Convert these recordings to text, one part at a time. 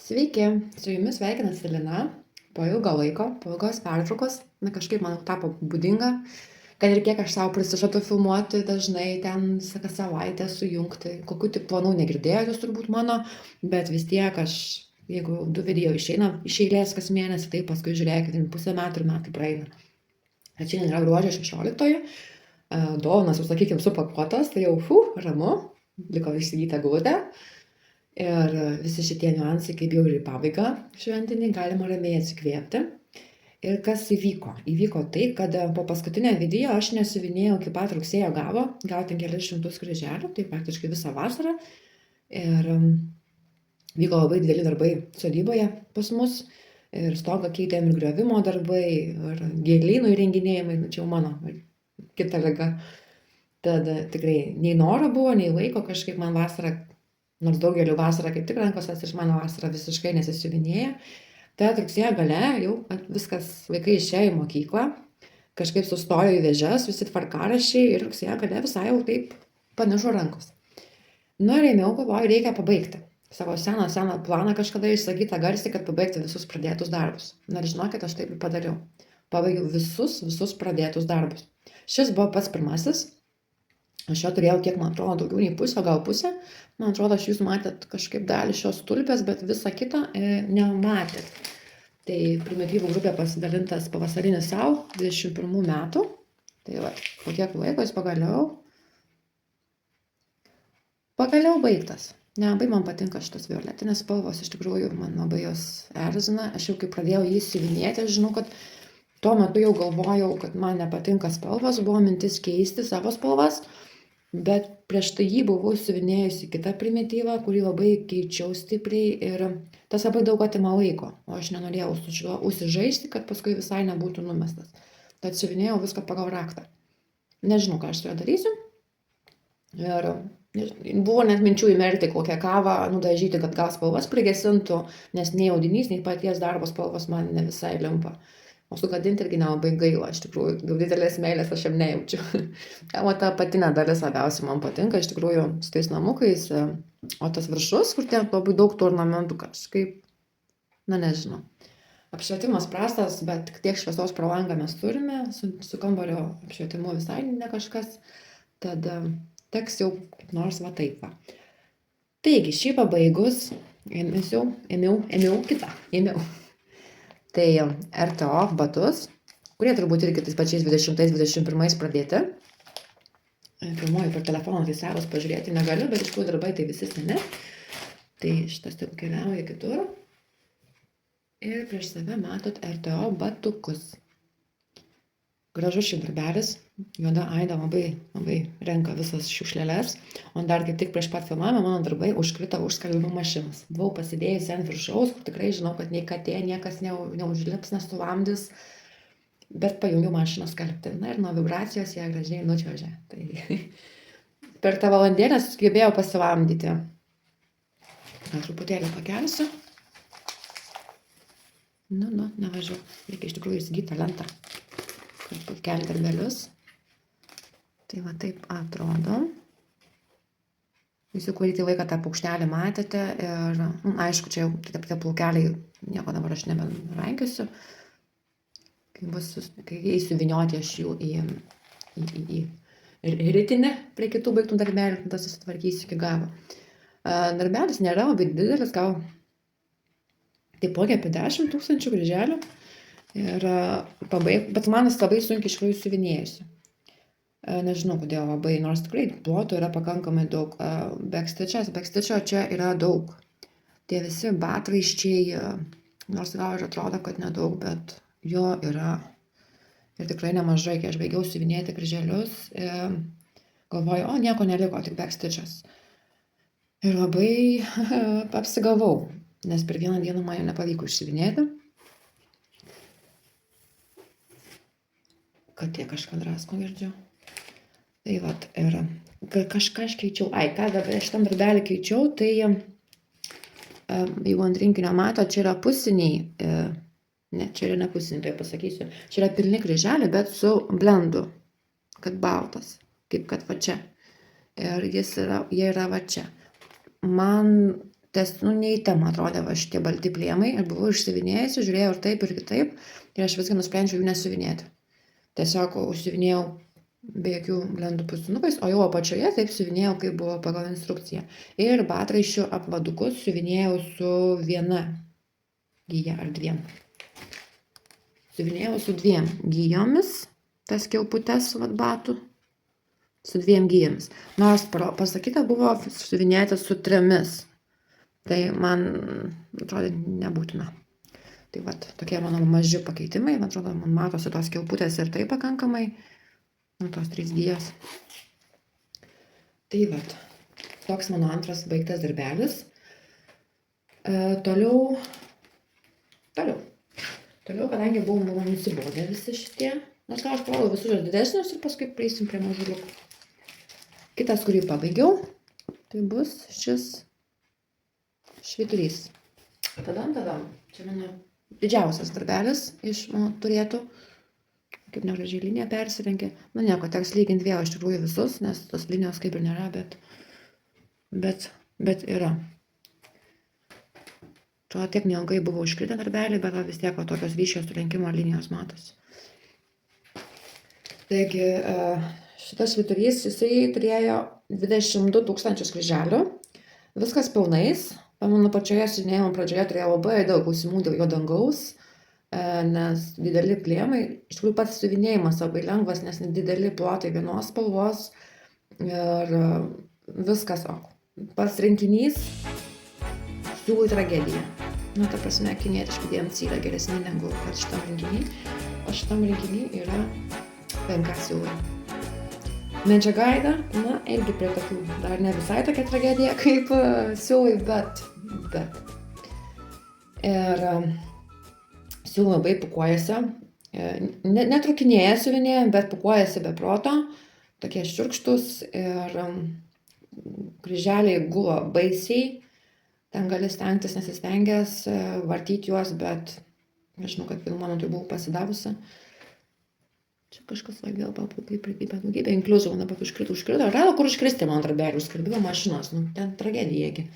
Sveiki, su jumis sveikinasi Lina. Po ilgo laiko, po ilgos pertraukos, kažkaip man tapo būdinga, kad ir kiek aš savo prisižadu filmuoti dažnai ten kas savaitę sujungti, kokių tik planų negirdėjote jūs turbūt mano, bet vis tiek aš, jeigu 2 video išeina iš eilės kas mėnesį, tai paskui žiūrėkit, pusę metų ir metai praeina. Bet šiandien yra gruodžio 16, dovanas, jau sakykime, supakuotas, tai jau ramu, liko įsigyti eglutę. Ir visi šitie niuansai, kaip jau ir į pabaigą šventinį, galima ramiai atsikvėpti. Ir kas įvyko? Įvyko tai, kad po paskutinio video aš nesiuvinėjau iki pat rugsėjo galo, gal ten kelius šimtus kryželių, tai praktiškai visą vasarą. Ir vyko labai dideli darbai sodyboje pas mus. Ir stogą keitėm, ir griovimo darbai, ir gėlynų įrenginėjimai, čia jau mano kita liga. Tad tikrai nei noro buvo, nei laiko, kažkaip man vasarą, nors daugeliu vasarą kaip tik rankos iš mano vasarą visiškai nesisiuvinėja. Tad rugsėjo gale jau viskas, vaikai išėjo į mokyklą, kažkaip sustojo į vėžes, visi tvarkaraščiai ir rugsėjo gale visai jau taip panašu rankos. Nu ir ėmiau, galvoju, reikia pabaigti savo seną planą kažkada išsakytą garsiai, kad pabaigti visus pradėtus darbus. Na ir žinokit, aš taip ir padariau. Pabaigiau visus pradėtus darbus. Šis buvo pats pirmasis. Aš jo turėjau, kiek man atrodo, daugiau nei pusę, gal pusę. Man atrodo, jūs matėt kažkaip dalį šios tulpės, bet visą kitą nematėt. Tai primityvų grupė pasidalintas pavasarinis savo 21 metų. Tai va, po kiek laiko jis pagaliau baigtas. Nelabai man patinka šitos violetinės spalvos, iš tikrųjų man labai jos erzina. Aš jau kai pradėjau jį siuvinėti, aš žinau, kad tuo metu jau galvojau, kad man nepatinka spalvos, buvo mintis keisti savo spalvas. Bet prieš tai jį buvau siuvinėjusi kitą primityvą, kurį labai keičiau stipriai ir tas labai daug atima laiko, o aš nenorėjau su šiuo užsižaisti, kad paskui visai nebūtų numestas. Tad siuvinėjau viską pagal raktą. Nežinau, ką aš su juo darysiu. Ir buvo net minčių įmerkti kokią kavą, nudažyti, kad gal spalvas prigesintų, nes nei audinys, nei paties darbo spalvos man ne visai limpa. O sugadinti irgi nelabai gaila, iš tikrųjų, daug didelės meilės aš jam nejaučiu. O ta patinė dalis labiausiai man patinka, iš tikrųjų, su tais namukais, o tas viršus, kur ten labai daug tų ornamentų kažkaip, nežinau. Apšvietimas prastas, bet tiek šviesos pro langą mes turime, su kambario apšvietimu visai ne kažkas, tad teks jau kaip nors va taip va. Taigi, šį pabaigus, ėmiau kitą. Tai RTO batus, kurie turbūt irgi tais pačiais 20-21 pradėti. Filmuoju per telefoną, tai savas pažiūrėti negaliu, bet iš tikrųjų darbai tai visi seni. Tai šitas taip keliauja kitur. Ir prieš save matot RTO batukus. Gražus šis darbelis, juoda aida labai renka visas šiukšlėles. O dar kaip tik prieš pat filmavimą mano darbai užkrito už skalbimo mašinos. Buvau pasidėjusi ant viršaus, kur tikrai žinau, kad nei katė niekas neužlips, nesuvamdys. Bet pajungiau mašiną skalbti. Na ir nuo vibracijos ją gražiai nučiuožė. Tai per tą valandėlę sugebėjau pasivamdyti. Gal truputėlį pakelsiu. Nevažiuoju. Reikia iš tikrųjų įsigyti lentą. Kelti darbelius. Tai va taip atrodo. Jūs jau kurį laiką tą paukštelį matėte ir, aišku, čia jau tie plaukeliai, nieko dabar aš neberankiusiu. Kai eisiu vynioti aš jų į ritinę prie kitų baigtų darbelių, tas susitvarkysiu iki galo. Darbelis nėra labai didelis, gal taipogi apie 10 000 kryželių. Ir bet man jis labai sunkiai iš tikrųjų siuvinėjusi. Nežinau, kodėl labai, nors tikrai plotų yra pakankamai daug. Backstitcho čia yra daug. Tie visi batraiščiai, nors gal ir atrodo, kad nedaug, bet jo yra ir tikrai nemažai. Kai aš baigiau siuvinėti kryželius, galvoju, nieko neliko, tik backstitchas. Ir labai apsigavau, nes per vieną dieną man jau nepavyko išsiuvinėti. Kad tie kažką drasko girdžiu. Tai vat, ir kažką aš keičiau. Ką dabar šitam darbelį keičiau, tai jeigu ant rinkinio mato, čia yra pusiniai, ne, čia yra ne pusiniai, tai pasakysiu, čia yra pilni kryželiai, bet su blendu, kad baltas, kaip kad va čia. Ir jie yra va čia. Man ne į temą atrodė va šitie balti plėmai ir buvau išsiuvinėjusi, žiūrėjau ir taip, ir kitaip ir aš visgi nusprendžiau jų nesiuvinėti. Tiesiog užsiuvinėjau be jokių blendų pusinukais, o jau apačioje taip siuvinėjau, kaip buvo pagal instrukciją. Ir batraiščių apvadukus siuvinėjau su viena gyja ar dviem. Siuvinėjau su 2 gijomis, tas kiauputes vat batų, su 2 gijomis. Nors pasakyta buvo siuvinėti su 3. Tai man atrodo nebūtina. Tai vat, tokie mano maži pakeitimai, man atrodo, man matosi tos kiauputės ir tai pakankamai, tos 3 gijos. Tai vat, toks mano antras baigtas darbelis. Toliau, kadangi buvo nusibodę visi šitie, nors ką aš parodau visus didesnius ir paskui prieisim prie mažuliukų. Kitas, kurį pabaigiau, tai bus šis švyturys. Tadam. Čia mano didžiausias darbelis iš mano turėtų. Kaip negražiai linija persirenkė. Nu nieko, teks lyginti vėl iš tikrųjų visus, nes tos linijos kaip ir nėra, bet yra. Tuo tiek neilgai buvo užkritę darbeliai, bet vis tiek tokios ryškios sulenkimo linijos matosi. Taigi šitas švyturys, jisai turėjo 22 000 kryželių. Viskas pilnais. Pamenu, pačioje siuvinėjimo pradžioje turėjau labai daug klausimų dėl jo dangaus, nes dideli plėmai, iš tikrųjų pats siuvinėjimas labai lengvas, nes dideli plotai vienos spalvos ir viskas, pats rinkinys siūlui tragedija. Nu, ta prasme, kinietiški DMC yra geresni negu šitam rinkiny, o šitam rinkiny yra PNK siūlai. Medžiagaida, na, irgi prie tokių, dar ne visai tokia tragedija kaip siūlai, bet. Ir siūlai labai pukuojasi, netrukinėja siuvinėjant, bet pukuojasi be proto, tokie šiurkštus ir kryželiai gulo baisiai, ten gali stengtis nesistengęs, vartyti juos, bet žinau, kad vienu momentu buvau pasidavusi. Čia kažkas vėl papūgybė, inkliuzų, dabar užkrito. Rado, kur užkristi man darbelių, skalbimo mašinos, nu, ten tragedija.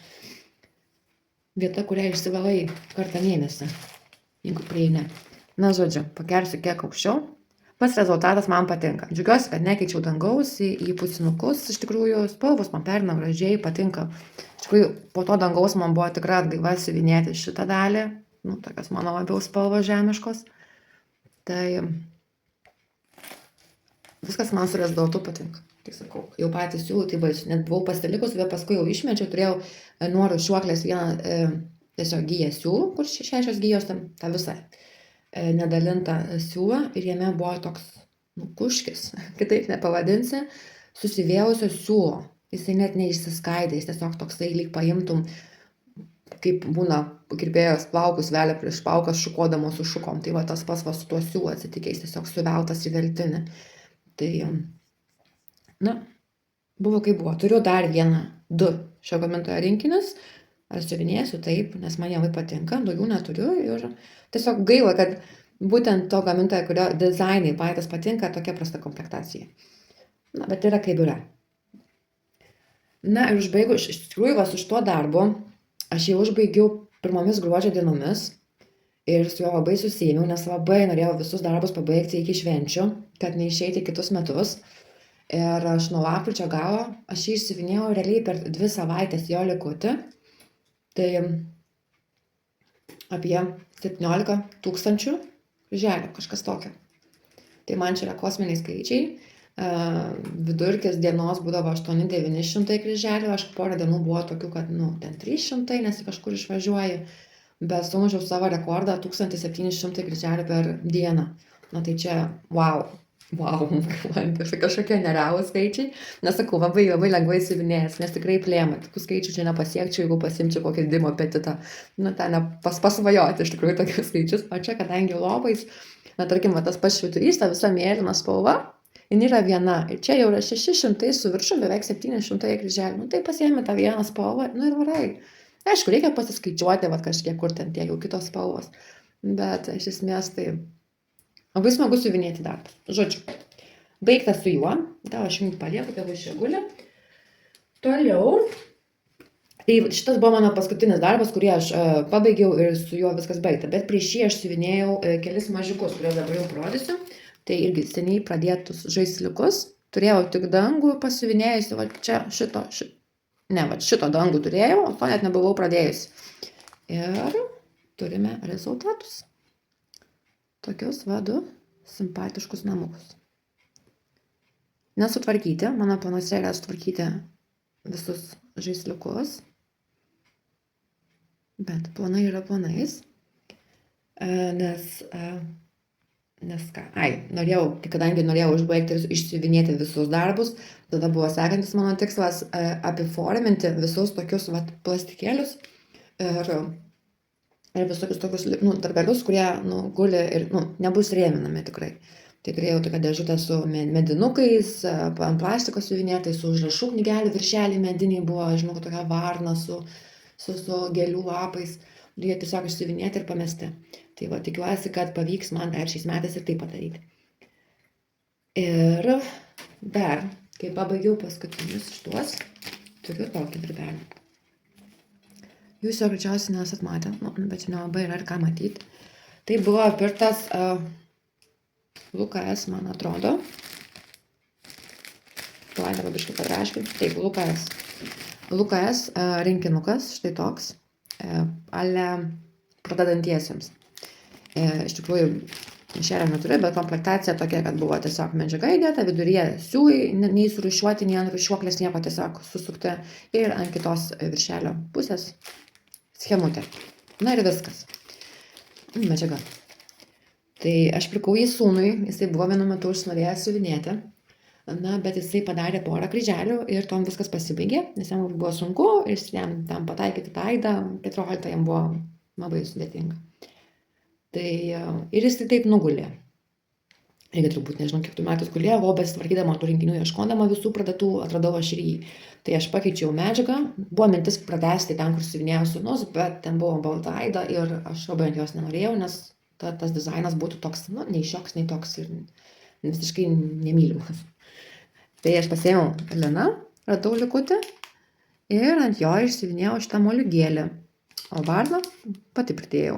Vieta, kurią išsivalai kartą mėnesį, jeigu prieini. Na, žodžiu, pakelsiu kiek aukščiau. Pats rezultatas man patinka. Džiugiuosi, kad nekeičiau dangaus į pusinukus. Iš tikrųjų, spalvos man perina gražiai, patinka. Iš tikrųjų, po to dangaus man buvo tikra atgaiva siuvinėti šitą dalį. Nu, tokios mano labiau spalvos žemiškos. Tai viskas man su rezultatu patinka. Tai sakau, jau patys siūlai, tai baisu. Net buvau pasilikus, bet paskui jau išmečiau, turėjau nuo rūšiuoklės vieną tiesiog giją siūlų, kur 6 gijos, tą visą nedalintą siūlą ir jame buvo toks kuškis, kitaip nepavadinsi, susivėlusio siūlo. Jisai net neišsiskaidė, jis tiesiog toksai lyg paimtum, kaip būna kirpėjos plaukus velia prieš plaukas šukuodamos su šukom. Tai va tas pats va su tuo siūlu atsitikė, jis tiesiog suveltas į veltinį. Tai, na, buvo kaip buvo. Turiu dar 2 šio gamintojo rinkinius. Ar siuvinėsiu taip, nes man jie labai patinka, daugiau neturiu ir tiesiog gaila, kad būtent to gamintojo, kurio dizainai patys patinka, tokia prasta komplektacija. Na, bet yra kaip yra. Na ir užbaigu, iš tikrųjų, su šituo darbu, aš jau užbaigiau pirmomis gruodžio dienomis ir su juo labai susiėmiau, nes labai norėjau visus darbus pabaigti iki švenčių, kad neišeiti kitus metus. Ir aš nuo lapkričio galo, aš jį išsiuvinėjau realiai per 2 savaitės jo likutį. Tai apie 17 000 kryželių, kažkas tokio. Tai man čia yra kosminiai skaičiai. Vidurkis dienos būdavo 800–900 kryželių, aš porą dienų buvo tokių, kad, ten 300, nes kažkur išvažiuoji, bet sumušiau savo rekordą 1700 kryželių per dieną. Na tai čia, wow, man kažkokie nerealūs skaičiai, nesakau, labai lengvai siuvinėjęs, nes tikrai plėmą, tokių skaičių čia nepasiekčiau, jeigu pasimčiau kokį dimo apetitą. Ten pasvajoti iš tikrųjų tokius skaičius, o čia, kadangi lopais, tarkim, tas pats švyturys, ta visa mėlyna spalva, jin yra viena, ir čia jau yra 600 su viršum, beveik 700 kryželių, tai pasiėmė tą vieną spalvą, ir varai. Aišku, reikia pasiskaičiuoti, kažkiek kur ten tie jau kitos spalvos, bet iš esmės tai labai smagu siuvinėti darbas. Žodžiu, baigta su juo, gal aš jums palieku, tegu čia guli. Toliau Tai šitas buvo mano paskutinis darbas, kurį aš pabaigiau ir su juo viskas baigta. Bet prieš jį aš siuvinėjau kelis mažiukus, kuriuos dabar jau parodysiu. Tai irgi seniai pradėtus žaisliukus. Turėjau tik dangų pasiuvinėjusi, va čia šito dangų turėjau, o to net nebuvau pradėjusi. Ir turime rezultatus. Tokius du simpatiškus namukus. Nesutvarkyti, mano planuose yra sutvarkyti visus žaisliukus. Bet planai yra planais. Kadangi norėjau užbaigti ir išsiuvinėti visus darbus, tada buvo sekantis mano tikslas apiforminti visus tokius plastikėlius ir visokius tokius darbelius, kurie guli ir nebus rėminami tikrai. Tai turėjau tokią dėžutę su medinukais, ant plastiko siuvinėtai, su užrašų knygelių viršeliai mediniai buvo, žinau, tokia varna su gėlių lapais. Jie tiesiog išsiuvinėti ir pamesti. Tai tikiuosi, kad pavyks man dar šiais metais ir tai padaryti. Ir dar, kai pabaigiau paskutinius šituos, turiu tokį darbelį. Jūs jo greičiausiai nesat matę, bet čia nelabai yra ir ką matyti. Tai buvo pirktas LKS, man atrodo. Tuoj dabar biškai patraškinti. Taip, LKS rinkinukas, štai toks, ale pradedantiesiems. Iš tikrųjų, šėlio neturiu, bet komplektacija tokia, kad buvo tiesiog medžiaga įdėta, viduryje siūlai, nei surūšiuoti, nei ant rūšiuoklės nieko, tiesiog susukti ir ant kitos viršelio pusės schemutė. Na ir viskas. Medžiaga. Tai aš pirkau jį sūnui, jisai buvo vienu metu užsinorėjęs siuvinėti, bet jisai padarė porą kryželių ir tom viskas pasibaigė, nes jam buvo sunku ir jam tam pataikyti tą aidą, 14 jam buvo labai sudėtinga. Tai ir jisai taip nugulė. Irgi turbūt nežinau, kiek tų metų gulėjo, o besitvarkydama tų rinkinių, ieškodama visų pradėtų, atradau aš ir jį. Tai aš pakeičiau medžiagą, buvo mintis pratęsti ten, kur siuvinėjo sūnus, bet ten buvo balta aida ir aš labai ant jos nenorėjau, nes tas dizainas būtų toks, nei šioks, nei toks ir visiškai nemylimas. Tai aš pasiėmiau liną, radau likutį ir ant jo išsiuvinėjau šitą moliūgėlį, o varną pati pridėjau.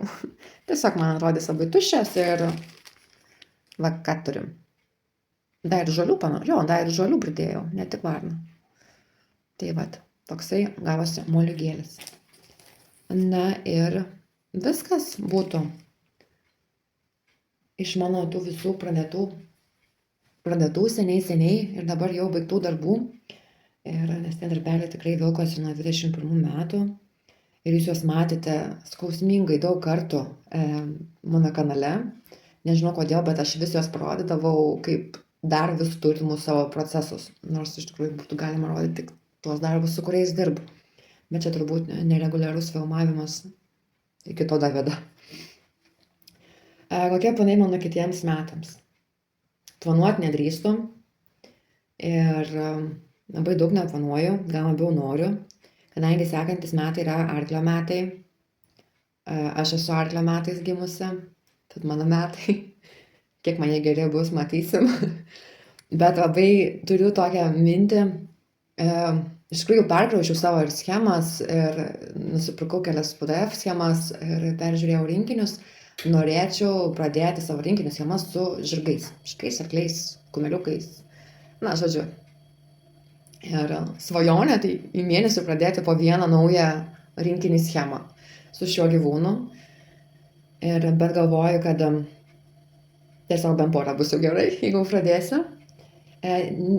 Tiesiog man atrodys labai tuščias ir ką turim. Dar ir žolių pridėjau, ne tik varną. Tai toksai gavosi moliūgėlis. Na ir viskas būtų iš mano tų visų pradėtų seniai ir dabar jau baigtų darbų. Nes tie darbeliai tikrai vilkosi nuo 21 metų. Ir jūs juos matėte skausmingai daug kartų mano kanale. Nežinau kodėl, bet aš vis juos parodydavau kaip dar vis turimus savo procesus. Nors iš tikrųjų būtų galima rodyti tik tuos darbus, su kuriais dirbu. Bet čia turbūt nereguliarus filmavimas iki to daveda. Kokie planai mano kitiems metams? Planuoti nedrįstu ir labai daug neplanuoju, gal labiau noriu, kadangi sekantis metai yra arklio metai. Aš esu arklio metais gimusi, tad mano metai, kiek man jie geri bus, matysim. Bet labai turiu tokią mintį, iš tikrųjų perkraučiau savo ir schemas ir nusipirkau kelias PDF schemas ir peržiūrėjau rinkinius. Norėčiau pradėti savo rinkinių schemas su žirgais, arkliais, kumeliukais, žodžiu. Ir svajonė tai į mėnesį pradėti po vieną naują rinkinį schemą su šiuo gyvūnu. Bet galvoju, kad tiesiog bent porą bus jau gerai, jeigu pradėsiu.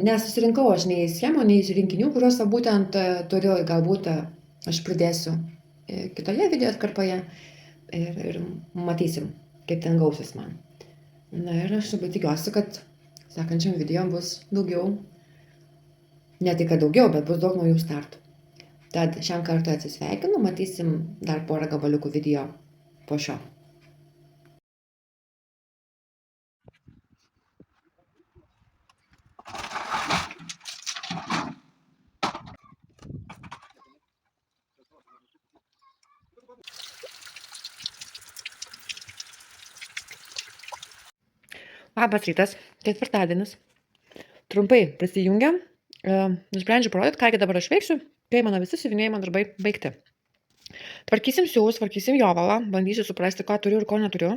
Nesusirinkau aš nei schemų, nei rinkinių, kuriuos būtent turiu, galbūt aš pridėsiu kitoje video atkarpoje. Ir matysim, kaip ten gausis man. Na ir aš labai tikiuosi, kad sekančiam video bus daugiau, ne tik kad daugiau, bet bus daug naujų startų. Tad šiam kartui atsisveikinu, matysim dar porą gabaliukų video po šio. Labas rytas, ketvirtadienis. Trumpai prisijungiam. Nusprendžiu parodyti, ką dabar aš veiksiu Spėjai mano visi siuvinėjimo darbai baigti. Tvarkysim siūlus, tvarkysim jovalą, bandysiu suprasti, ką turiu ir ko neturiu.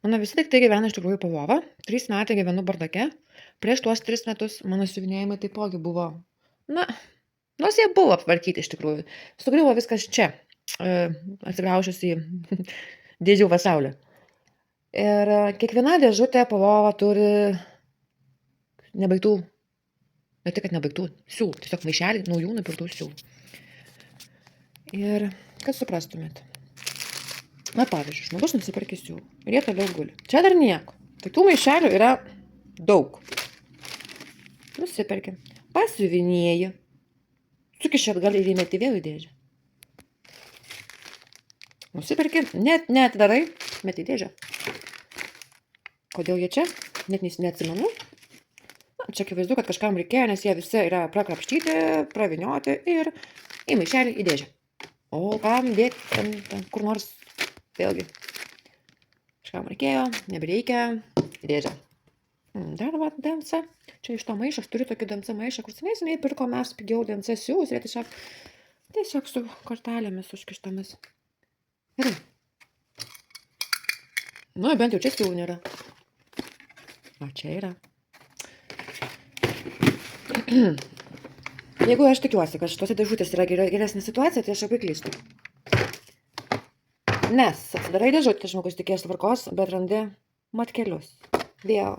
Mano visi daiktai gyvena iš tikrųjų po lova. 3 metai gyvenu bardake. Prieš tuos 3 metus mano siuvinėjimai taipogi buvo, na, nors jie buvo aptvarkyti iš tikrųjų. Sugriuvo viskas čia, atsigraužus į dėžių pasaulį. Ir kiekviena dėžutė po lova turi nebaigtų, ne tik, kad nebaigtų siūlų, tiesiog maišelį naujų nupirktų siūlų. Ir kad suprastumėt. Na, pavyzdžiui, žmogus nusipirkė siūlų ir jie toliau guli. Čia dar nieko. Tokių maišelių yra daug. Nusipirkė. Pasiuvinėji. Sukiši atgal ir įmeti vėl į dėžę. Nusipirkė, net neatdarai, meti į dėžę. Kodėl jie čia? Net neatsimenu. Na, čia akivaizdu, kad kažkam reikėjo, nes jie visi yra prakrapštyti, pravinioti ir į maišelį į dėžę. O kam dėti ten kur nors, vėlgi, kažkam reikėjo, nebereikia, į dėžę. Dar va, DMC, čia iš to maišo, aš turiu tokį DMC maišą, kur seniai pirko mes pigiau DMC siūlus, jie tiesiog su kortelėmis užkištomis. Gerai. Nu, bent jau čia siūlų nėra. O čia yra. Jeigu aš tikiuosi, kad šitose dėžutės yra geresnė situacija, tai aš labai klystu. Nes atsidarai dėžutę, žmogus tikės tvarkos, bet randi matkelius. Vėl.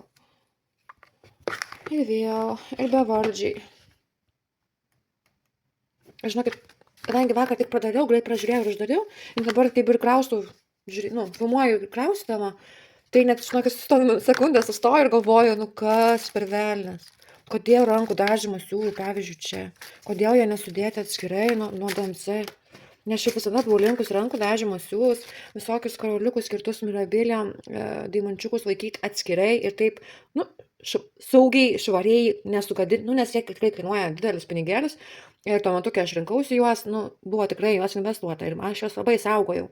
Ir vėl. Ir bevardžiai. Žinokit, kadangi vakar tik padariau, greit pražiūrėjau ir uždariau, ir dabar kaip ir kraustau, filmuoju ir kraustama, tai net, žinokit, sekundės sustoju ir galvoju, nu kas per velnias. Kodėl rankų dažymo siūlų, pavyzdžiui, čia? Kodėl jie nesudėti atskirai nuo DMC? Nes šiaip visada buvau linkus rankų dažymo siūlus, visokius karoliukus skirtus mirabiliam, deimančiukus laikyti atskirai ir taip, nu, saugiai, švariai nesugadinti, nu, nes jie tikrai kainuoja didelis pinigėlis. Ir tuo metu, kai aš rinkausi juos, nu, buvo tikrai juos investuota ir aš juos labai saugojau.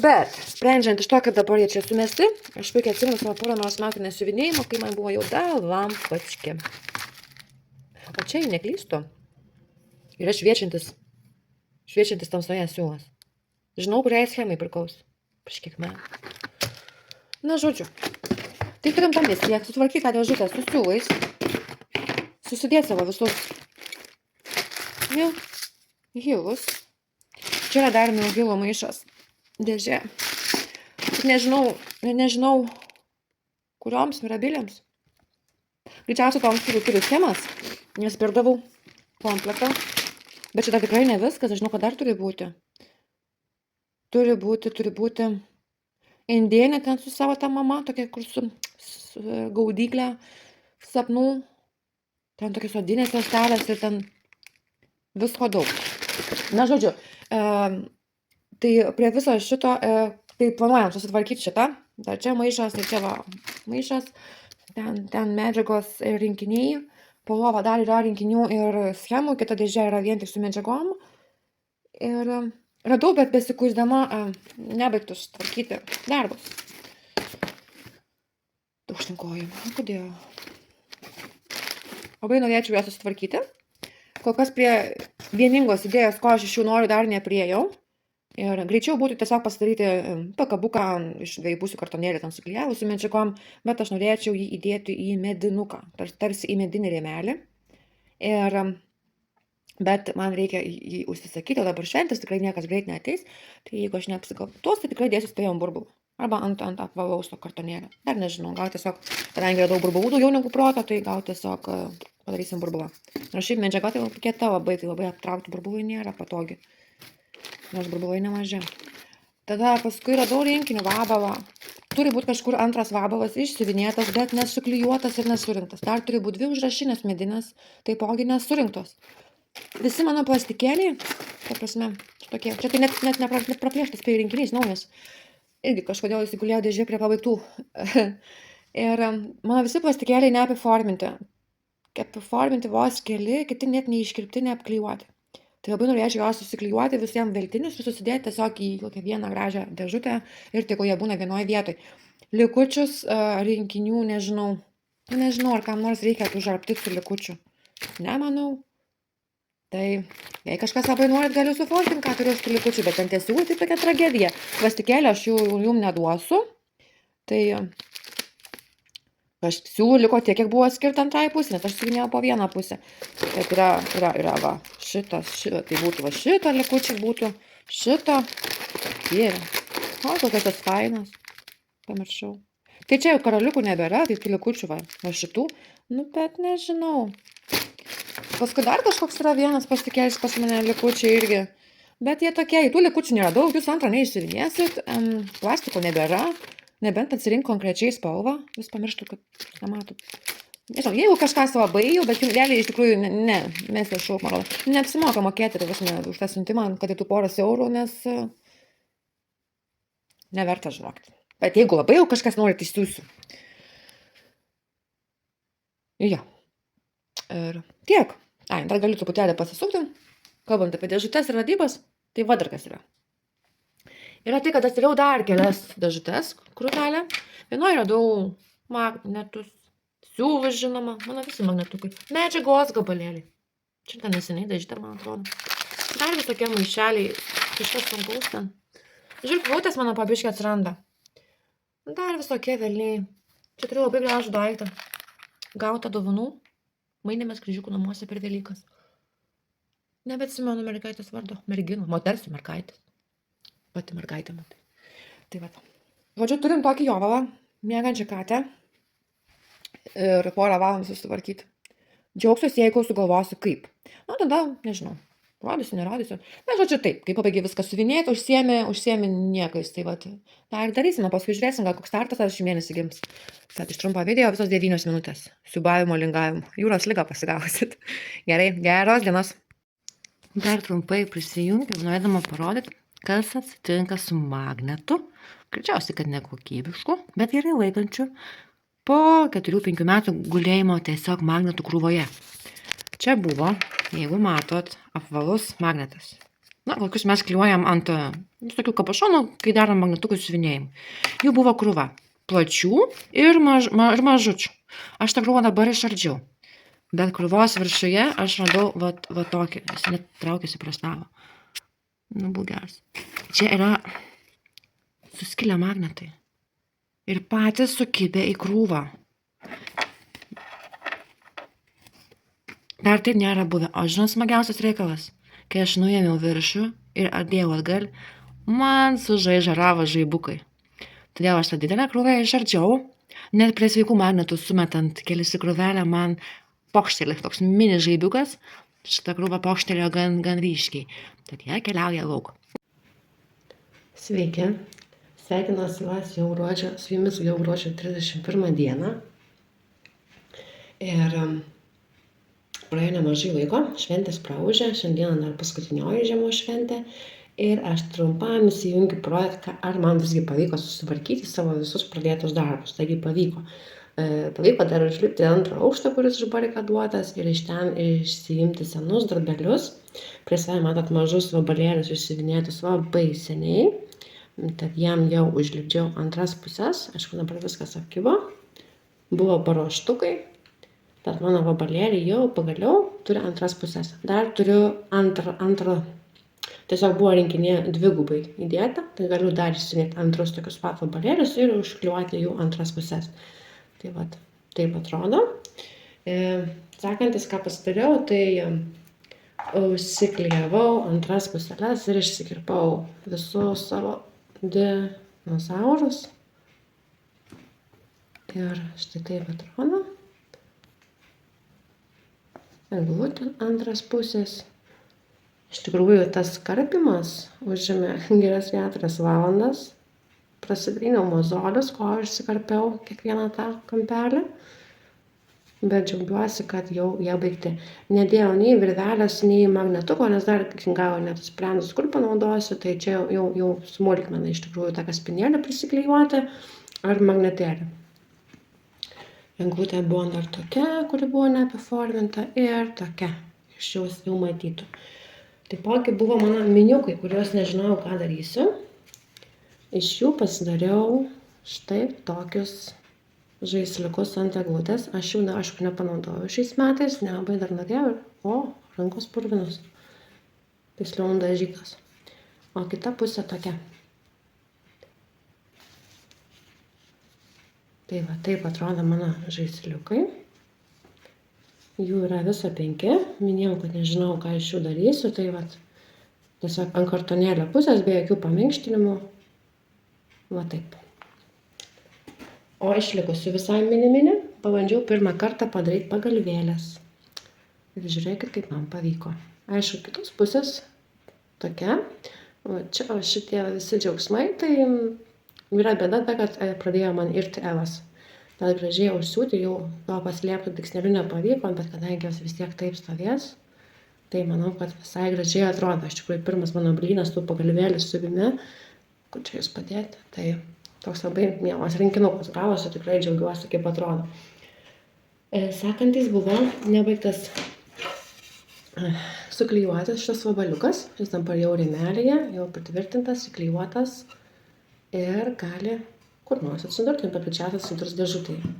Bet, sprendžiant iš to, kad dabar jie čia sumesti, aš puikiai atsimenu savo porą metų nesiuvinėjimo, kai man buvo jau dalampačkė. O čia jau neklystu. Yra šviečiantis tamsoje siūlas. Žinau, kuriai schemai pirkaus. Prieš kiek metų. Na, žodžiu. Tai turim tą misiją, sutvarkyti tą dėžutę su siūlais, susidėti savo visus hilus. Čia yra dar hilo maišas. Dėžė. Nežinau, kurioms mirabiliams. Greičiausiai toms turiu schemas, nes pirdavau komplektą. Bet šitą tikrai ne viskas, aš žinau, kad dar turi būti. Turi būti indienė ten su savo ta mama, tokia kur su gaudyklė sapnų. Ten tokios odinės juostelės ir ten visko daug. Na, žodžiu, tai prie viso šito, tai planuojam susitvarkyti šitą. Dar čia maišas, tai čia va maišas, ten medžiagos rinkiniai. Po lova dar yra rinkinių ir schemų, kita dėžė yra vien tik su medžiagom. Ir radau, bet besikuisdama nebaigtus tvarkyti darbus. Aukštinkoju. Kodėl? Labai norėčiau ją susitvarkyti. Kol kas prie vieningos idėjos, ko aš iš jų noriu, dar nepriejau. Ir greičiau būtų tiesiog pasidaryti pakabuką iš 2 pusių kartonėlį ten suklijavus su medžiagom, bet aš norėčiau jį įdėti į medinuką, tarsi į medinį rėmelį. Bet man reikia jį užsisakyti, o dabar šventės tikrai niekas greit neateis, tai jeigu aš neapsigalvotos, tai tikrai dėsiu spėjom burbulą. Arba ant apvalaus to kartonėlio. Dar nežinau, gal tiesiog, kadangi yra daug burbulų daugiau negu proto, tai gal tiesiog padarysim burbulą. Nors šiaip medžiaga tai kieta labai, tai labai aptraukti burbulai nėra patogi. Nors burbulai nemaži. Tada paskui radau rinkinį vabalą. Turi būti kažkur antras vabalas išsiuvinėtas, bet nesuklijuotas ir nesurinktas. Dar turi būti 2 užrašinės medinės, taipogi nesurinktos. Visi mano plastikėliai, ta prasme, tokie, čia tai net nepraplėštas prie rinkiniais naujas. Irgi kažkodėl įsigulėjo dėžė prie pabaigtų. Ir mano visi plastikėliai neapiforminti. Apiforminti vos keli, kiti net neiškirpti, neapklijuoti. Tai labai norėčiau juos susiklijuoti visiems veltinius ir susidėti tiesiog į kokią vieną gražią dėžutę ir tik jie būna vienoje vietoje. Likučius rinkinių nežinau, ar kam nors reikia tų žarptikų likučių. Nemanau. Tai jei kažkas labai norit, galiu sufotkint, ką turiu tų likučių, bet ten tie siūlai tai tokia tragedija. Plastikėlį aš jum neduosiu. Tai aš siūlų liko tiek, kiek buvo skirta antrai pusė, nes aš siuvinėjau po vieną pusę. Bet yra va, šitas, tai būtų va šito likučiai būtų, šito. Dieve. O, kokios tas fainas. Pamiršau. Tai čia jau karaliukų nebėra, tai tų likučių va šitų. Nu, bet nežinau. Paskui dar kažkoks yra vienas plastikėlis pas mane likučiai irgi. Bet jie tokie, tų likučių nėra daug, jūs antrą neišsivinėsit, plastiko nebėra, nebent atsirink konkrečiai spalvą, vis pamirštu, kad nematų. Nežinau, jeigu kažkas labai jau, bet jums realiai iš tikrųjų ne, mes jau šauk, man rodo, neapsimoka mokėti už tą siuntimą, kad tai tų poras eurų, nes neverta žinokti. Bet jeigu labai jau kažkas nori, tai siūsiu. Jo. Ir tiek. Ai, dar galiu truputėlį pasisukti. Kalbant apie dėžutes ir vadybas, tai va dar kas yra. Yra tai, kad atsidariau dar kelias dėžutes krūvelę. Vienoje radau magnetus, siūlus žinoma, mano visi magnetukai, medžiagos gabalėliai. Čia ten neseniai dažyta, man atrodo. Dar visokie maišeliai, kažkas sunkaus ten. Žirklutės mano pabiškiai atsiranda. Dar visokie velniai. Čia turiu labai gražų daiktą. Gautą dovanų. Mainėmės kryžiukų namuose per Velykas. Nebeatsimenu mergaitės vardo. Merginų, moters mergaitės. Pati mergaitė, matai. Tai va. Žodžiu, turim tokį jovalą, miegančią katę. Ir porą valandų susitvarkyti. Džiaugsiuosi, jeigu sugalvosiu kaip. Na, tada, nežinau. Rodysiu, nerodysiu. Na, žodžiu, taip. Kai pabaigiai viską suvinėti, užsiemi niekais. Tai va. Na, ir darysime. Paskui žiūrėsim, gal koks startas ar šį mėnesį gims. Kad iš trumpo video visos 9 minutės. Siubavimo, lingavimo. Jūros ligą pasigausit. Gerai, geros dienos. Dar trumpai prisijungiu, norėdama parodyti, kas atsitinka su magnetu. Greičiausiai, kad nekokybišku, bet gerai laikančiu po 4-5 metų gulėjimo tiesiog magnetų krūvoje. Čia buvo, jeigu matot, apvalus magnetas. Na, kokius mes klijuojam ant tokių kapašonų, kai darom magnetukų suvinėjimų. Jų buvo krūva. Plačių ir mažučių. Aš tą krūvą dabar išardžiau. Bet krūvos viršuje aš radau va tokį. Jis net traukėsi prie stalo. Nu, būgeras. Čia yra suskilę magnetai. Ir patys sukibę į krūvą. Dar taip nėra buvę. O žinot, smagiausias reikalas. Kai aš nuėmiau viršų ir atdėjau atgal, man sužaižaravo žaibukai. Todėl aš tą didelę krūvę išardžiau. Net prie sveikų magnetų sumetant kelis į krūvelę man pokštelė toks mini žaibiukas. Šitą krūvą pokštelėjo gan ryškiai. Tad jie keliauja lauk. Sveiki. Sveikinuosi su jumis jau gruodžio 31 dieną. Ir praėjo nemažai laiko, šventės praūžė, šiandieną dar paskutinioji žiemos šventė ir aš trumpam įsijungiu projektą, ar man visgi pavyko susitvarkyti savo visus pradėtus darbus. Taigi pavyko. Pavyko dar užlipti antrą aukštą, kuris užbarikaduotas ir iš ten išsiimti senus darbelius. Prie savai matot mažus vabalėlius išsivinėtus labai seniai. Tad jam jau užlipdžiau antras pusės. Aišku, dabar viskas apkibo. Buvo paruoštukai. Tad mano vabalėliai jau pagaliau turi antras pusės. Dar turiu antrą. Tiesiog buvo rinkinė dvigubai įdėta. Tai galiu dar išsivinėti antrus tokius pat vabalėlius ir užklijuoti jų antras pusės. Tai vat, taip atrodo. Sekantis, ką pasidariau, tai užsiklijavau antras puseles ir išsikirpau visus savo dinozaurus. Ir štai taip atrodo. Eglutė antras pusės. Iš tikrųjų, tas karpimas užėmė geras 4 valandas. Prasidryniau mozolius, ko aš išsikarpiau kiekvieną tą kampelį. Bet džiaugiuosi, kad jau jie baigti. Nedėjau nei virvelės, nei magnetuko, nes dar gal net sprendus, kur panaudosiu. Tai čia jau smulkmena iš tikrųjų tą kaspinėlį prisiklijuoti ar magnetėlį. Eglutė buvo dar tokia, kuri buvo neapiforminta ir tokia, iš jau matytų. Taipogi buvo mano miniukai, kuriuos nežinojau, ką darysiu. Iš jų pasidariau štai tokius žaisliukus ant eglutės. Aš jų, aišku, nepanaudoju šiais metais, nelabai dar norėjau. O, rankos purvinos, tiksliau nudažytos. O kita pusė tokia. Tai va, taip atrodo mano žaisliukai. Jų yra viso 5. Minėjau, kad nežinau, ką iš jų darysiu. Tai va, tiesiog ant kartonėlio pusės, be jokių paminkštinimų. Va taip. O išlikusių visai mini, pabandžiau pirmą kartą padaryti pagalvėlės. Ir žiūrėkit, kaip man pavyko. Aišku, kitos pusės tokia. O čia šitie visi džiaugsmai, tai yra bėda ta, kad pradėjo man irti Evas. Tad gražiai užsiūti, jau to paslėpti dygsneliu nepavyko, bet kadangi jos vis tiek taip stovės, tai manau, kad visai gražiai atrodo. Iš tikrųjų, pirmas mano blynas tų pagalvėlių siuvime, kur čia jūs padėti, tai toks labai mielas rinkinukas gavosi, tikrai džiaugiuosi, kaip atrodo. Sekantis buvo nebaigtas suklijuotas šitas vabaliukas, jis dabar jau rėmelėje, jau pritvirtintas, įklijuotas ir gali kur nors atsidurti, papričiatas sudurs dėžutėje.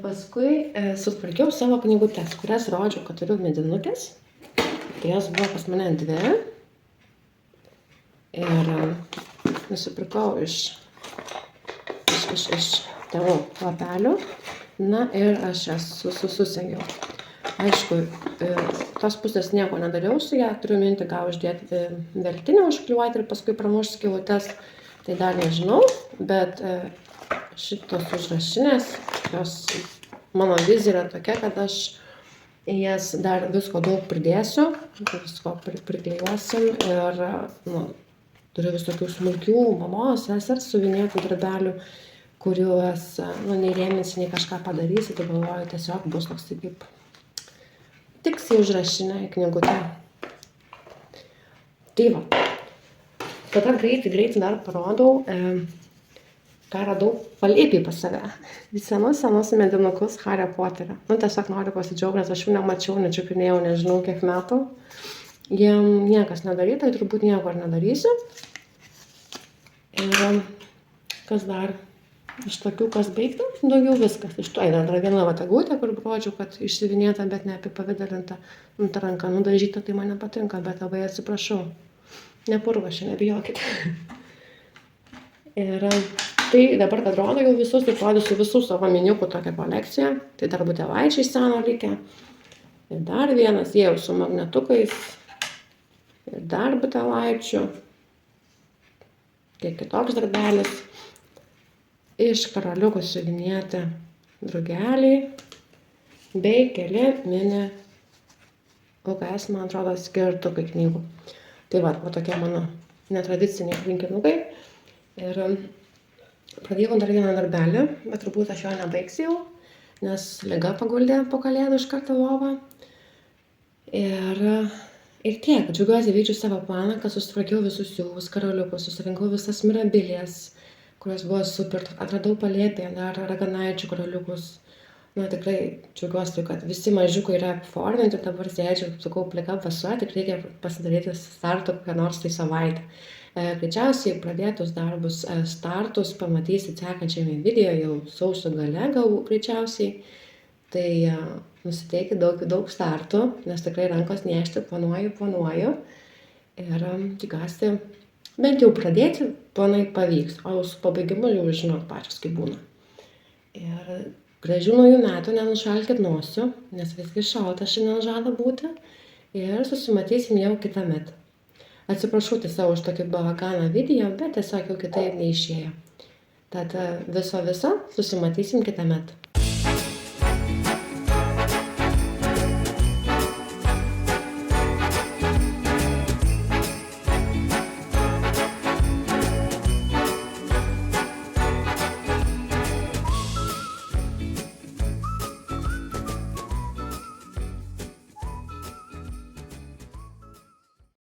Paskui sutvarkiau savo knygutes, kurias rodžiau, kad turiu medinukės. Tai jos buvo pas mane 2. Ir nusipirkau iš tėvų lapelių. Na ir aš jas susengiau. Aišku, tos pusės nieko nedariau su ją, turiu minti, ką uždėti veltinę užklijuoti ir paskui pramušti skylutes. Tai dar nežinau, bet šitos užrašinės, jos mano vizija yra tokia, kad aš į jas dar visko daug pridėsiu, visko priklijuosim ir turiu visokių smulkių mamos, sesers suvinėtų darbelių, kuriuos neįrėminsi, nei kažką padarysi, tai galvoju, tiesiog bus toks kaip tiksiai užrašinė į knygutę. Tai va. Tada greitai dar parodau, ką radau palėpėj pas save. Senus medinukus Hario Poterio. Tiesiog noriu pasidžiaugti, nes aš jų nemačiau, nečiupinėjau, nežinau kiek metų. Jiem niekas nedaryta, tai turbūt nieko ir nedarysiu. Ir kas dar iš tokių, kas baigta, daugiau viskas. Iš to dar viena vatagutė, kur rodžiau, kad išsiuvinėta, bet neapipavidalinta. Ta ranka nudažyta, tai man nepatinka, bet labai atsiprašau. Nepurva, šiandien nebijokit. Ir tai dabar, kad rodo jau visus, tai rodysiu visų savo miniukų tokią kolekciją. Tai dar butėlaičiai seno likę. Ir dar vienas, jie jau su magnetukais. Ir dar butėlaičių. Kiek kitoks darbelis. Iš karaliukų siuvinėti drugeliai. Bei keli mini UKS, man atrodo, skirtukai knygų. Tai va tokie mano netradiciniai rinkinukai. Ir pradėjau dar vieną darbelį, bet turbūt aš jo nebaigsiu jau, nes liga paguldė po kalėdų iš karto lovą. Ir tiek, džiaugiuosi vykdžiu savo planą, kad susitvarkiau visus siūlus, karaliukus, susirinkau visas mirabilies, kurios buvo super, atradau palėpėje dar raganaičių karaliukus. Tikrai džiaugiuosi, kad visi mažiukai yra apiforminti, dabar sėdžiu, kaip sakau, plika vasa, tik reikia pasidaryti startą kokią nors tai savaitę. Greičiausiai pradėtus darbus startus pamatysit sekančiame video jau sausio gale, galbūt greičiausiai. Tai nusiteikit daug startų, nes tikrai rankos niežti, planuoju. Ir tikiuosi, bent jau pradėti, planai pavyks, o jau su pabaigimu jau žinot pačios, kaip būna. Ir gražių naujų metų, nenušalkit nosių, nes visgi šalta šiandien žada būti. Ir susimatysim jau kitąmet. Atsiprašau tiesiog už tokį balaganą video, bet tiesiog jau kitaip neišėjo. Tad viso, susimatysim kitąmet.